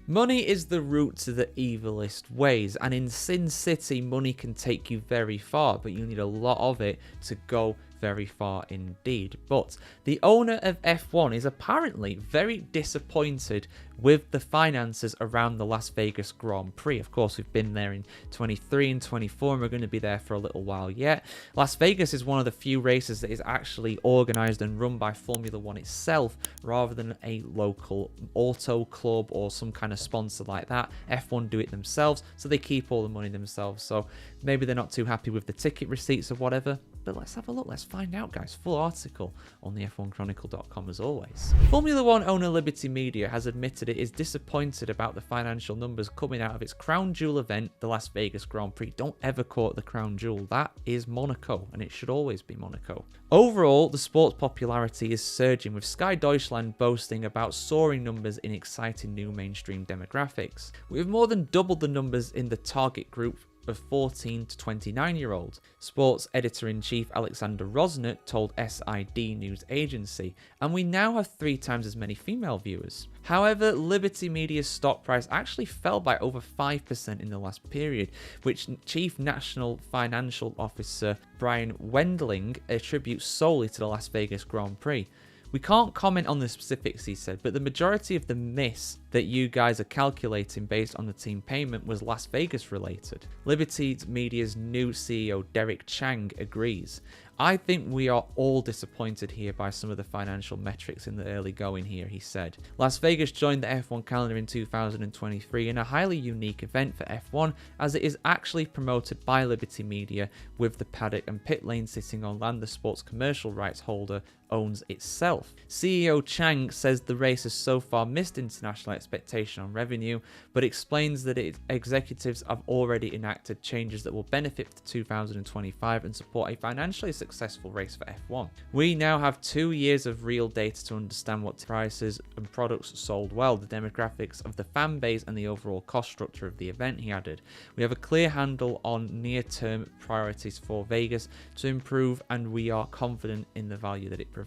Money is the root to the evilest ways, and in Sin City, money can take you very far, but you need a lot of it to go very far indeed. But the owner of F1 is apparently very disappointed with the finances around the Las Vegas Grand Prix. Of course, we've been there in 23 and 24, and we're going to be there for a little while yet. Las Vegas is one of the few races that is actually organised and run by Formula One itself, rather than a local auto club or some kind of sponsor like that. F1 do it themselves, so they keep all the money themselves. So maybe they're not too happy with the ticket receipts or whatever. But let's have a look. Let's find out, guys. Full article on the F1Chronicle.com as always. Formula One owner Liberty Media has admitted it is disappointed about the financial numbers coming out of its crown jewel event, the Las Vegas Grand Prix. Don't ever call it the crown jewel. That is Monaco, and it should always be Monaco. Overall, the sport's popularity is surging, with Sky Deutschland boasting about soaring numbers in exciting new mainstream demographics. We have more than doubled the numbers in the target group of 14 to 29-year-olds. Sports editor-in-chief Alexander Rosner told SID News Agency, and we now have 3 times as many female viewers. However, Liberty Media's stock price actually fell by over 5% in the last period, which Chief National Financial Officer Brian Wendling attributes solely to the Las Vegas Grand Prix. We can't comment on the specifics, he said, but the majority of the miss that you guys are calculating based on the team payment was Las Vegas related. Liberty Media's new CEO Derek Chang agrees. I think we are all disappointed here by some of the financial metrics in the early going here, he said. Las Vegas joined the F1 calendar in 2023 in a highly unique event for F1, as it is actually promoted by Liberty Media, with the paddock and pit lane sitting on land the sport's commercial rights holder owns itself. CEO Chang says the race has so far missed international expectation on revenue, but explains that its executives have already enacted changes that will benefit the 2025 and support a financially successful race for F1. We now have 2 years of real data to understand what prices and products sold well, the demographics of the fan base, and the overall cost structure of the event, he added. We have a clear handle on near-term priorities for Vegas to improve, and we are confident in the value that it provides.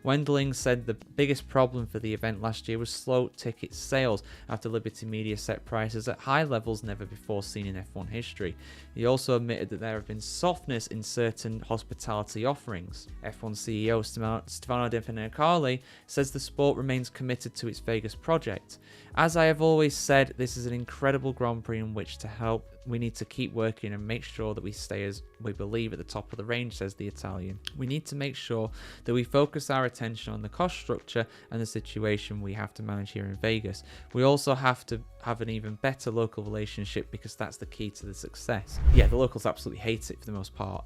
Wendling said the biggest problem for the event last year was slow ticket sales after Liberty Media set prices at high levels never before seen in F1 history. He also admitted that there have been softness in certain hospitality offerings. F1 CEO Stefano De Domenicali says the sport remains committed to its Vegas project. As I have always said, this is an incredible Grand Prix in which to help. We need to keep working and make sure that we stay, as we believe, at the top of the range, says the Italian. We need to make sure that we focus our attention on the cost structure and the situation we have to manage here in Vegas. We also have to have an even better local relationship, because that's the key to the success. Yeah, the locals absolutely hate it for the most part.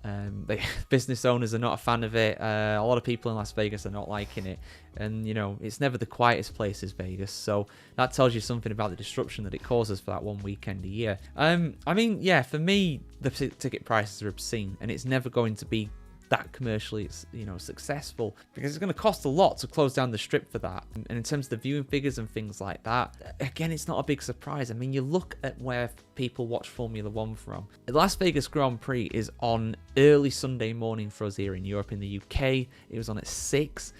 Business owners are not a fan of it. A lot of people in Las Vegas are not liking it. And, you know, it's never the quietest place is Vegas. So that tells you something about the disruption that it causes for that one weekend a year. I mean, yeah, for me, the ticket prices are obscene, and it's never going to be that commercially, you know, successful, because it's going to cost a lot to close down the strip for that. And in terms of the viewing figures and things like that, again, it's not a big surprise. I mean, you look at where people watch Formula One from. The Las Vegas Grand Prix is on early Sunday morning for us here in Europe. In the UK, it was on at 6.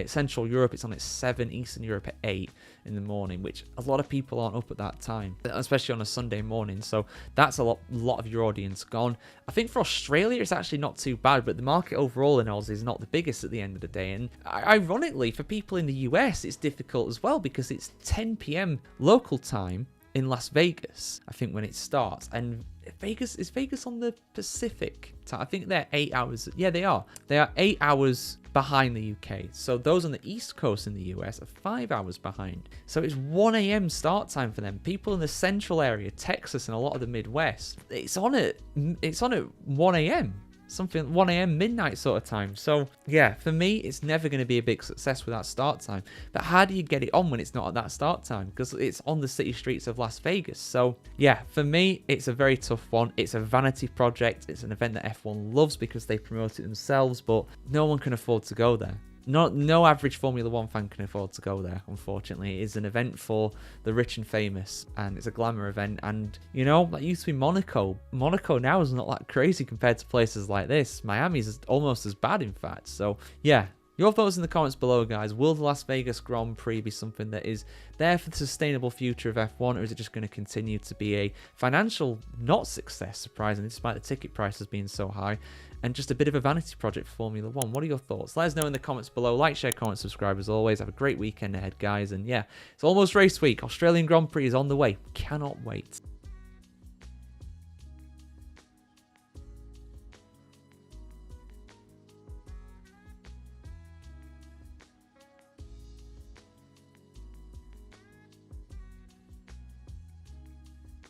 Central Europe, it's on at 7. Eastern Europe at 8 in the morning, which a lot of people aren't up at that time, especially on a Sunday morning. So that's a lot of your audience gone. I think for Australia, it's actually not too bad, but the market overall in Oz is not the biggest at the end of the day. And ironically, for people in the US, it's difficult as well, because it's 10 p.m. local time in Las Vegas, I think, when it starts. And is Vegas on the Pacific time? I think they're 8 hours. Yeah, they are. They are 8 hours behind the UK. So those on the East Coast in the US are 5 hours behind. So it's 1 a.m. start time for them. People in the central area, Texas, and a lot of the Midwest, it's on at 1 a.m. Something 1 a.m. midnight sort of time. So yeah, for me, it's never going to be a big success with that start time. But how do you get it on when it's not at that start time? Because it's on the city streets of Las Vegas. So yeah, for me, it's a very tough one. It's a vanity project. It's an event that F1 loves because they promote it themselves, but no one can afford to go there. No average Formula One fan can afford to go there, unfortunately. It is an event for the rich and famous, and it's a glamour event. And, you know, that used to be Monaco. Monaco now is not that crazy compared to places like this. Miami's almost as bad, in fact. So, yeah, Your thoughts in the comments below, guys. Will the Las Vegas Grand Prix be something that is there for the sustainable future of F1, or is it just going to continue to be a financial not success, surprisingly, despite the ticket prices being so high, and just a bit of a vanity project for Formula 1? What are your thoughts? Let us know in the comments below. Like, share, comment, subscribe as always. Have a great weekend ahead, guys. And yeah, it's almost race week. Australian Grand Prix is on the way. Cannot wait.